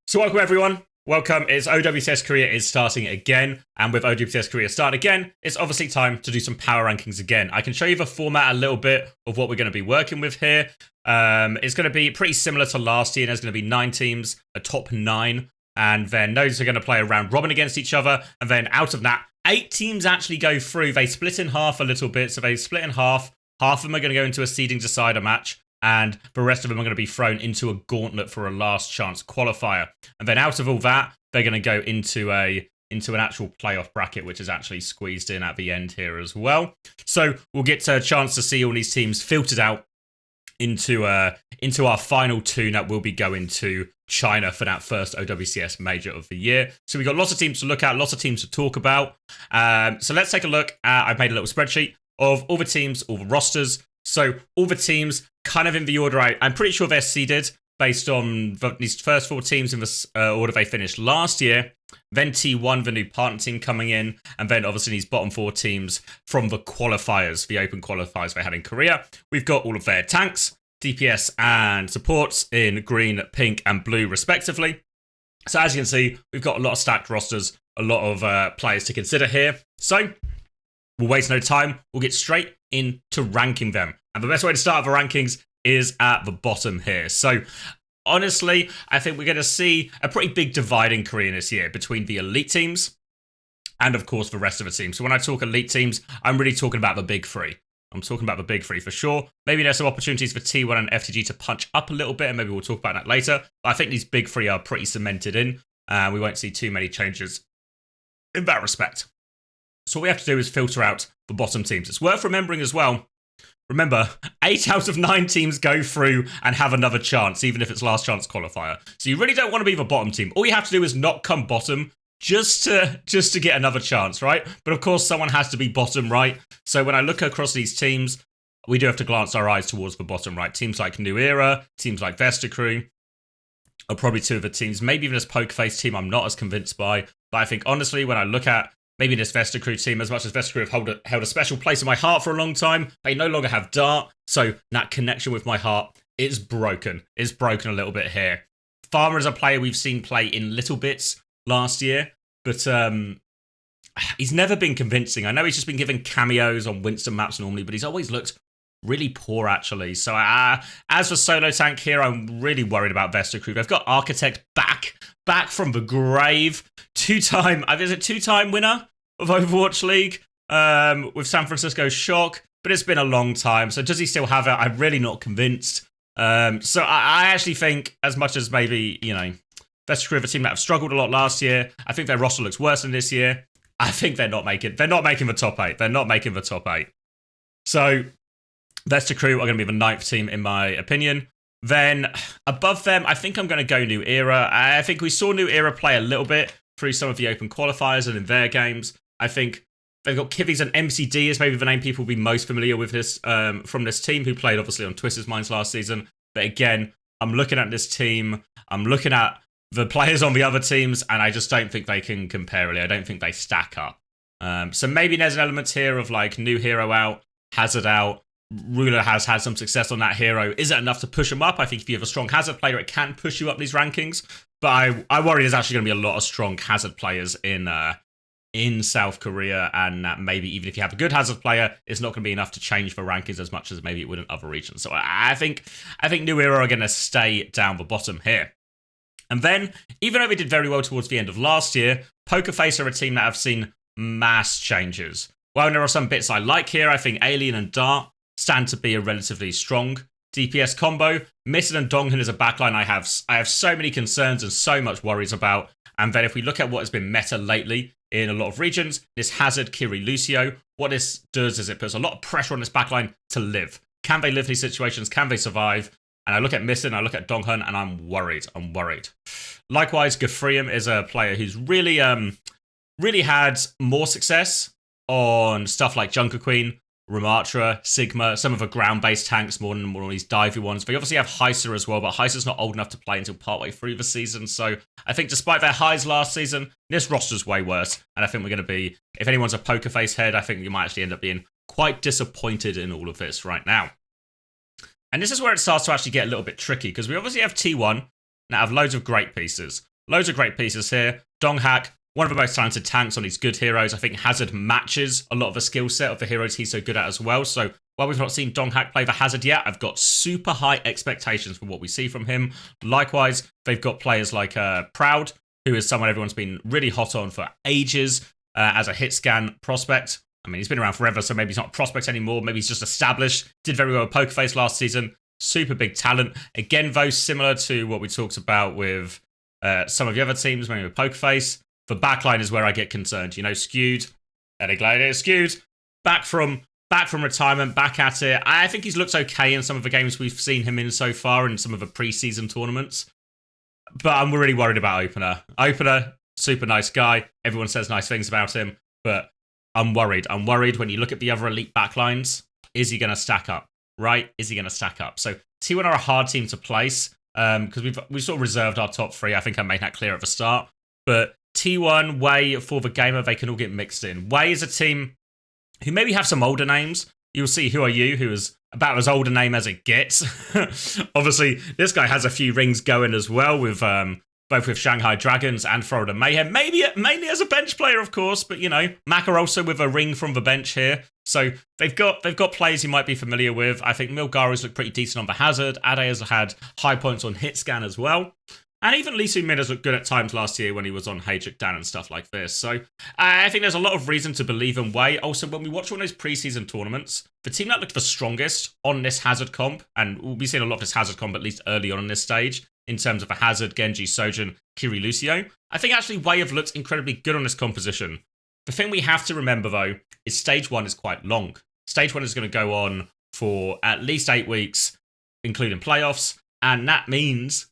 So welcome everyone. Welcome. It's OWCS Korea is starting again, and with OWCS Korea starting again, it's obviously time to do some power rankings again. I can show you the format a little bit of what we're going to be working with here. It's going to be pretty similar to last year. There's going to be 9 teams, a top 9, and then those are going to play a round robin against each other, and then out of that, 8 teams actually go through. They split in half a little bit, so they split in half. Half of them are going to go into a seeding decider match, and the rest of them are going to be thrown into a gauntlet for a last chance qualifier. And then out of all that, they're going to go into an actual playoff bracket, which is actually squeezed in at the end here as well. So we'll get a chance to see all these teams filtered out into our final 2 that will be going to China for that first OWCS major of the year. So we've got lots of teams to look at, lots of teams to talk about. So let's take a look. I've made a little spreadsheet of all the teams, all the rosters. So all the teams kind of in the order I'm pretty sure they're seeded based on these first 4 teams in the order they finished last year. Then T1, the new partner team coming in, and then obviously these bottom 4 teams from the qualifiers, the open qualifiers they had in Korea. We've got all of their tanks, DPS and supports in green, pink and blue respectively. So as you can see, we've got a lot of stacked rosters, a lot of players to consider here. So we'll waste no time. We'll get straight into ranking them. And the best way to start the rankings is at the bottom here. So honestly, I think we're going to see a pretty big divide in Korea this year between the elite teams and, of course, the rest of the team. So when I talk elite teams, I'm really talking about the big 3. I'm talking about the big 3 for sure. Maybe there's some opportunities for T1 and FTG to punch up a little bit, and maybe we'll talk about that later. But I think these big 3 are pretty cemented in. We won't see too many changes in that respect. So what we have to do is filter out the bottom teams. It's worth remembering as well. Remember, 8 out of 9 teams go through and have another chance, even if it's last chance qualifier. So you really don't want to be the bottom team. All you have to do is not come bottom just to get another chance, right? But of course, someone has to be bottom, right? So when I look across these teams, we do have to glance our eyes towards the bottom, right? Teams like New Era, teams like Vesta Crew are probably 2 of the teams. Maybe even this Pokerface team I'm not as convinced by. But I think, honestly, when I look at maybe this Vesta Crew team, as much as Vesta Crew have held a special place in my heart for a long time, they no longer have Dart, so that connection with my heart is broken. It's broken a little bit here. Farmer is a player we've seen play in little bits last year, but he's never been convincing. I know he's just been given cameos on Winston maps normally, but he's always looked really poor, actually. So as for solo tank here, I'm really worried about Vesta Crew. They've got Architect back from the grave. 2-time winner of Overwatch League with San Francisco Shock, but it's been a long time. So does he still have it? I'm really not convinced. So I actually think, as much as maybe, Vesta Crew are a team that have struggled a lot last year, I think their roster looks worse than this year. I think they're not making the top 8. They're not making the top 8. So Vesta Crew are going to be the 9th team in my opinion. Then above them, I think I'm going to go New Era. I think we saw New Era play a little bit through some of the open qualifiers and in their games. I think they've got Kivies and MCD is maybe the name people will be most familiar with this from this team, who played obviously on Twisted Minds last season. But again, I'm looking at this team, I'm looking at the players on the other teams, and I just don't think they can compare really. I don't think they stack up. So maybe there's an element here of like new hero out, Hazard out. Ruler has had some success on that hero. Is it enough to push him up? I think if you have a strong Hazard player, it can push you up these rankings. But I worry there's actually going to be a lot of strong Hazard players in South Korea, and maybe even if you have a good Hazard player, it's not going to be enough to change the rankings as much as maybe it would in other regions. So I think New Era are going to stay down the bottom here. And then, even though they did very well towards the end of last year, Pokerface are a team that have seen mass changes. While there are some bits I like here, I think Alien and Dart stand to be a relatively strong DPS combo. Mitten and Donghyun is a backline I have so many concerns and so much worries about. And then if we look at what has been meta lately in a lot of regions, this Hazard, Kiri, Lucio, what this does is it puts a lot of pressure on this backline to live. Can they live these situations? Can they survive? And I look at Mitten, I look at Donghyun, and I'm worried. Likewise, Gafriam is a player who's really had more success on stuff like Junker Queen, Ramatra, Sigma, some of the ground-based tanks more than these divey ones. They obviously have Heiser as well, but Heiser's not old enough to play until partway through the season. So I think despite their highs last season, this roster's way worse. And I think we're going to be, if anyone's a poker face head, I think you might actually end up being quite disappointed in all of this right now. And this is where it starts to actually get a little bit tricky, because we obviously have T1 that have loads of great pieces. Loads of great pieces here. Donghak, one of the most talented tanks on these good heroes. I think Hazard matches a lot of the skill set of the heroes he's so good at as well. So while we've not seen Donghak play the Hazard yet, I've got super high expectations for what we see from him. Likewise, they've got players like Proud, who is someone everyone's been really hot on for ages as a hit scan prospect. I mean, he's been around forever, so maybe he's not a prospect anymore. Maybe he's just established. Did very well with Pokerface last season. Super big talent. Again, though, similar to what we talked about with some of the other teams, maybe with Pokerface. The backline is where I get concerned. You know, skewed. Gladiator skewed. Back from retirement, back at it. I think he's looked okay in some of the games we've seen him in so far in some of the preseason tournaments. But I'm really worried about Opener. Opener, super nice guy. Everyone says nice things about him. But I'm worried. I'm worried when you look at the other elite backlines. Is he going to stack up? Right? Is he going to stack up? So T1 are a hard team to place because we've sort of reserved our top three. I think I made that clear at the start. But T1, Wei, For the Gamer, they can all get mixed in. Wei is a team who maybe have some older names. You'll see Who Are You, who is about as old a name as it gets. Obviously, this guy has a few rings going as well with both with Shanghai Dragons and Florida Mayhem. Mainly as a bench player, of course, but you know, Mac are also with a ring from the bench here. So they've got players you might be familiar with. I think Milgaru's looked pretty decent on the Hazard. Ade has had high points on hit scan as well. And even Lee Soo-min has looked good at times last year when he was on Haedric Dan and stuff like this. So I think there's a lot of reason to believe in Wei. Also, when we watch one of those preseason tournaments, the team that looked the strongest on this Hazard comp, and we'll be seeing a lot of this Hazard comp at least early on in this stage, in terms of a Hazard, Genji, Sojin, Kiri, Lucio, I think actually Wei have looked incredibly good on this composition. The thing we have to remember, though, is Stage 1 is quite long. Stage 1 is going to go on for at least 8 weeks, including playoffs, and that means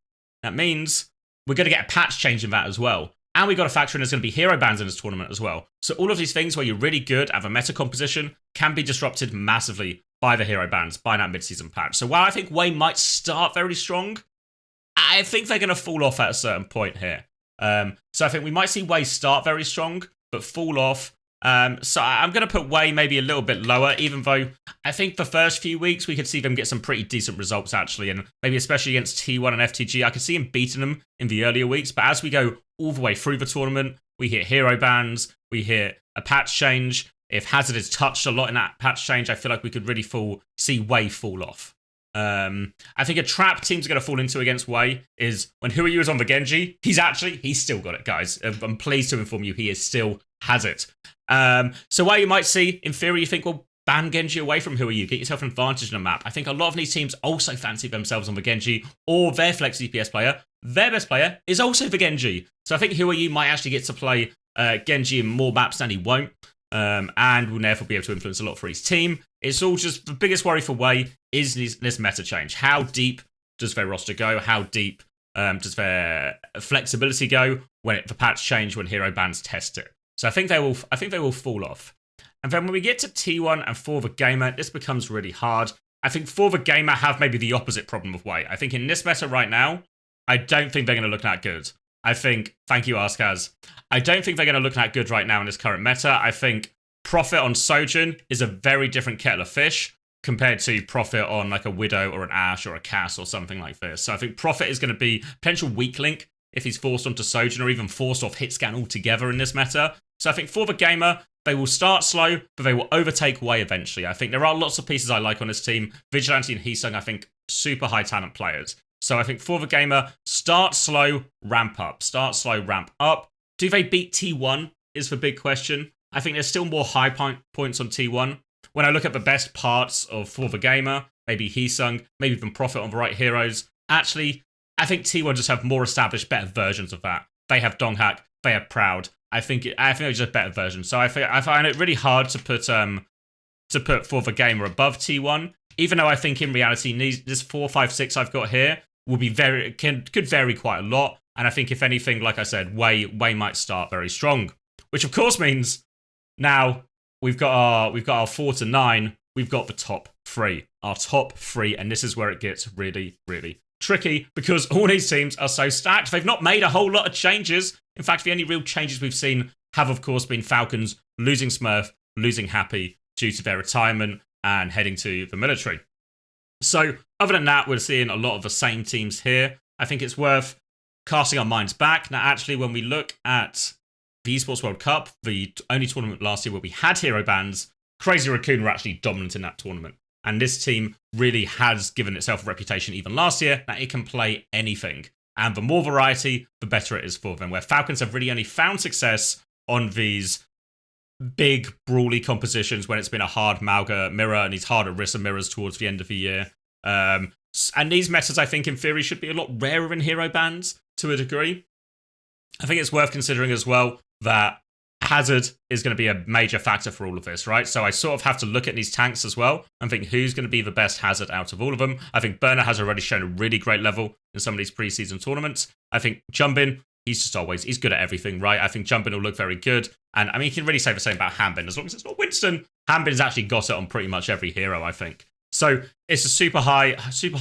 we're going to get a patch change in that as well. And we've got to factor in there's going to be hero bans in this tournament as well. So all of these things where you're really good at the meta composition can be disrupted massively by the hero bans, by that mid-season patch. So while I think Wei might start very strong, I think they're going to fall off at a certain point here. So I think we might see Wei start very strong, but fall off. So I'm going to put Wei maybe a little bit lower, even though I think the first few weeks we could see them get some pretty decent results, actually. And maybe especially against T1 and FTG, I could see him beating them in the earlier weeks. But as we go all the way through the tournament, we hit hero bans, we hit a patch change. If Hazard is touched a lot in that patch change, I feel like we could really see Wei fall off. I think a trap teams are going to fall into against Wei is when Who Are You is on the Genji. He's still got it, guys. I'm pleased to inform you he still has it. So while you might see, in theory, you think, well, ban Genji away from Who Are You, get yourself an advantage in a map. I think a lot of these teams also fancy themselves on the Genji or their flex DPS player. Their best player is also the Genji. So I think Who Are You might actually get to play Genji in more maps than he won't. And will therefore be able to influence a lot for his team. It's all just the biggest worry for Wei is this meta change. How deep does their roster go? How deep does their flexibility go when the patch change, when hero bans test it? So I think they will fall off. And then when we get to T1 and For the Gamer, this becomes really hard. I think For the Gamer have maybe the opposite problem of Wei. I think in this meta right now, I don't think they're going to look that good. Thank you, Askaz. I don't think they're going to look that good right now in this current meta. I think Profit on Sojin is a very different kettle of fish compared to Profit on like a Widow or an Ashe or a Cass or something like this. So I think Profit is going to be potential weak link if he's forced onto Sojin or even forced off hit scan altogether in this meta. So I think For the Gamer, they will start slow, but they will overtake Wei eventually. I think there are lots of pieces I like on this team. Vigilante and Heesung, I think, super high talent players. So I think For the Gamer, start slow, ramp up. Start slow, ramp up. Do they beat T1 is the big question. I think there's still more high points on T1. When I look at the best parts of For the Gamer, maybe Heesung, maybe even Profit on the right heroes, actually, I think T1 just have more established, better versions of that. They have Donghak, they have Proud. I think they're just better versions. So I find it really hard to put For the Gamer above T1, even though I think in reality this 4, 5, 6 I've got here will be could vary quite a lot. And I think if anything, like I said, Wei might start very strong, which of course means now we've got our 4 to 9. We've got the top 3, our top 3, and this is where it gets really, really tricky because all these teams are so stacked. They've not made a whole lot of changes. In fact, the only real changes we've seen have, of course, been Falcons losing Smurf, losing Happy due to their retirement and heading to the military. So other than that, we're seeing a lot of the same teams here. I think it's worth casting our minds back, now actually when we look at the Esports World Cup, the only tournament last year where we had hero bans, Crazy Raccoon were actually dominant in that tournament. And this team really has given itself a reputation even last year that it can play anything. And the more variety, the better it is for them. Where Falcons have really only found success on these big, brawly compositions when it's been a hard Mauga mirror and these harder Rissa mirrors towards the end of the year. And these metas, I think, in theory, should be a lot rarer in hero bans to a degree. I think it's worth considering as well that Hazard is going to be a major factor for all of this, right? So I sort of have to look at these tanks as well and think who's going to be the best Hazard out of all of them. I think Burner has already shown a really great level in some of these preseason tournaments. I think Jumbin, he's good at everything, right? I think Jumbin will look very good. And I mean, you can really say the same about Hanbin. As long as it's not Winston, Hanbin's actually got it on pretty much every hero, I think. So it's a super high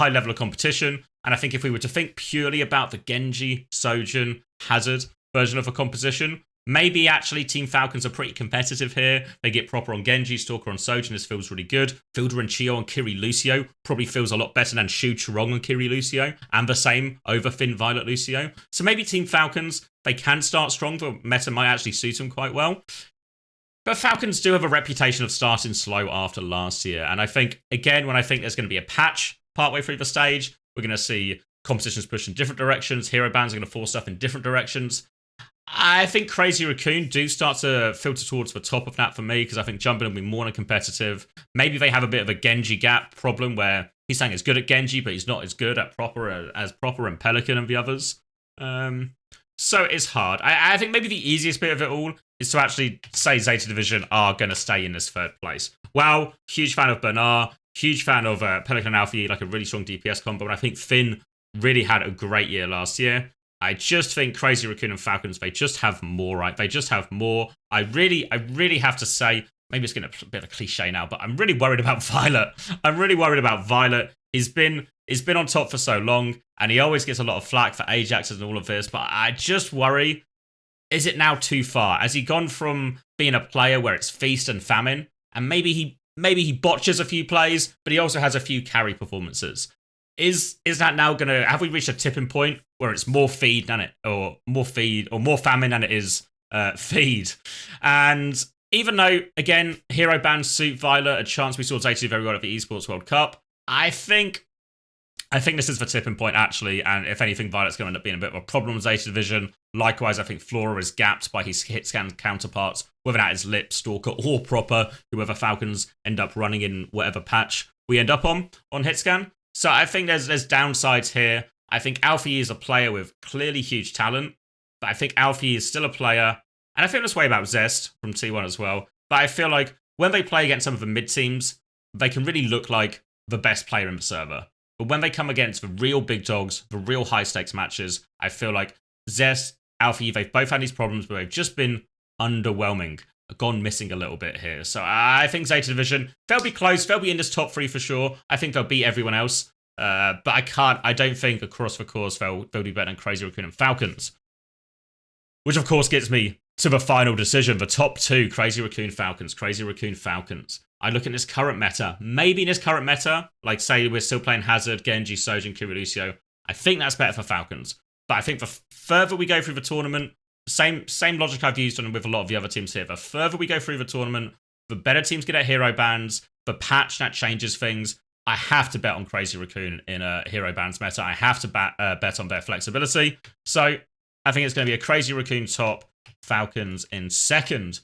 level of competition. And I think if we were to think purely about the Genji, Sojin, Hazard version of a composition, maybe actually Team Falcons are pretty competitive here. They get proper on Genji, Stalker on Sojin. This feels really good. Fielder and Chio on Kiri Lucio probably feels a lot better than Shu Chirong on Kiri Lucio. And the same over Finn Violet Lucio. So maybe Team Falcons, they can start strong. The meta might actually suit them quite well. But Falcons do have a reputation of starting slow after last year. And I think, again, when I think there's going to be a patch partway through the stage, we're going to see competitions push in different directions. Hero bans are going to force stuff in different directions. I think Crazy Raccoon do start to filter towards the top of that for me, because I think Jumbin will be more competitive. Maybe they have a bit of a Genji gap problem where he's saying he's good at Genji, but he's not as good at Proper and Pelican and the others. So it's hard. I think maybe the easiest bit of it all is to actually say Zeta Division are going to stay in this third place. Wow, huge fan of Bernard, huge fan of Pelican and Alfie, like a really strong DPS combo, and I think Finn really had a great year last year. I just think Crazy Raccoon and Falcons, they just have more, right? They just have more. I really have to say, maybe it's getting a bit of a cliche now, but I'm really worried about Violet. I'm really worried about Violet. He's been on top for so long, and he always gets a lot of flack for Ajax and all of this, but I just worry, is it now too far? Has he gone from being a player where it's feast and famine, and maybe he botches a few plays, but he also has a few carry performances? Is that now going to... Have we reached a tipping point where it's more feed than it... Or more famine than it is feed? And even though, again, hero bans suit Violet, a chance we saw Zeta do very well at the Esports World Cup, I think this is the tipping point, actually, and if anything, Violet's going to end up being a bit of a problem with Zeta Division. Likewise, I think Flora is gapped by his hit scan counterparts, whether that is Lip, Stalker, or Proper, whoever Falcons end up running in whatever patch we end up on hit scan. So I think there's downsides here. I think Alfie is a player with clearly huge talent, but I think Alfie is still a player, and I feel this way about Zest from T1 as well, but I feel like when they play against some of the mid-teams, they can really look like the best player in the server. But when they come against the real big dogs, the real high-stakes matches, I feel like Zest, Alfie, they've both had these problems, but they've just been underwhelming, gone missing a little bit here. So I think Zeta Division, they'll be close, they'll be in this top three for sure. I think they'll beat everyone else, but I don't think across the course they'll do better than Crazy Raccoon and Falcons. Which of course gets me to the final decision, the top two, Crazy Raccoon, Falcons, Crazy Raccoon, Falcons. I look at this current meta, maybe in this current meta, like say we're still playing Hazard, Genji, Sojin, Kiri Lucio, I think that's better for Falcons. But I think the further we go through the tournament, same logic I've used on with a lot of the other teams here. The further we go through the tournament, the better teams get at hero bans, the patch that changes things. I have to bet on Crazy Raccoon in a hero bans meta. I have to bet on their flexibility. So I think it's going to be a Crazy Raccoon top, Falcons in second.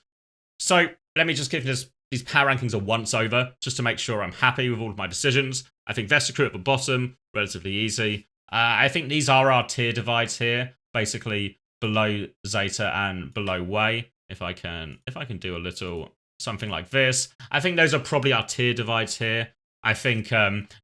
So let me just give these power rankings a once over, just to make sure I'm happy with all of my decisions. I think Vestacrew at the bottom, relatively easy. I think these are our tier divides here, basically below Zeta and below Wei. If I can do a little something like this, I think those are probably our tier divides here. I think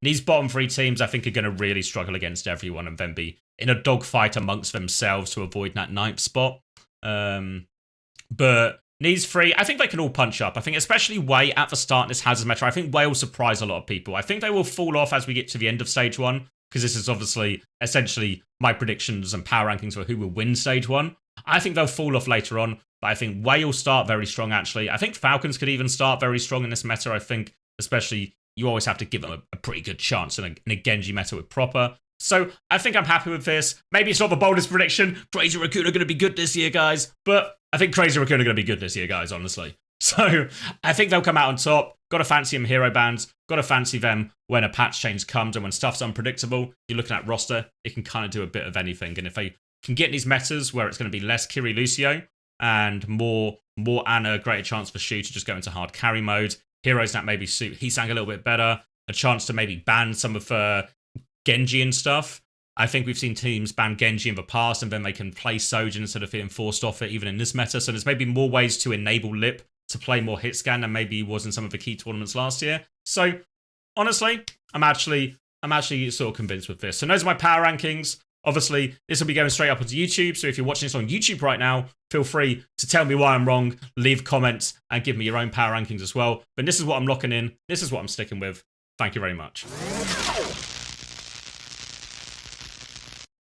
these bottom three teams, I think, are going to really struggle against everyone and then be in a dogfight amongst themselves to avoid that ninth spot. But these three, I think they can all punch up. I think especially Wei at the start in this Hazard meta, I think Wei will surprise a lot of people. I think they will fall off as we get to the end of stage one, because this is obviously essentially my predictions and power rankings for who will win stage one. I think they'll fall off later on, but I think Wei will start very strong, actually. I think Falcons could even start very strong in this meta. I think especially you always have to give them a pretty good chance in a Genji meta with Proper. So I think I'm happy with this. Maybe it's not the boldest prediction. Crazy Raccoon are going to be good this year, guys. But I think Crazy Raccoon are going to be good this year, guys, honestly. So I think they'll come out on top. Got to fancy them hero bands. Got to fancy them when a patch change comes and when stuff's unpredictable. You're looking at roster, it can kind of do a bit of anything. And if they can get these metas where it's going to be less Kiri Lucio and more Ana, greater chance for Shu to just go into hard carry mode. Heroes that maybe suit Heesang a little bit better. A chance to maybe ban some of Genji and stuff. I think we've seen teams ban Genji in the past and then they can play Sojin instead of feeling forced off it even in this meta. So there's maybe more ways to enable Lip to play more hit scan than maybe he was in some of the key tournaments last year. So honestly, I'm actually sort of convinced with this. So those are my power rankings. Obviously, this will be going straight up onto YouTube. So if you're watching this on YouTube right now, feel free to tell me why I'm wrong, leave comments and give me your own power rankings as well. But this is what I'm locking in. This is what I'm sticking with. Thank you very much.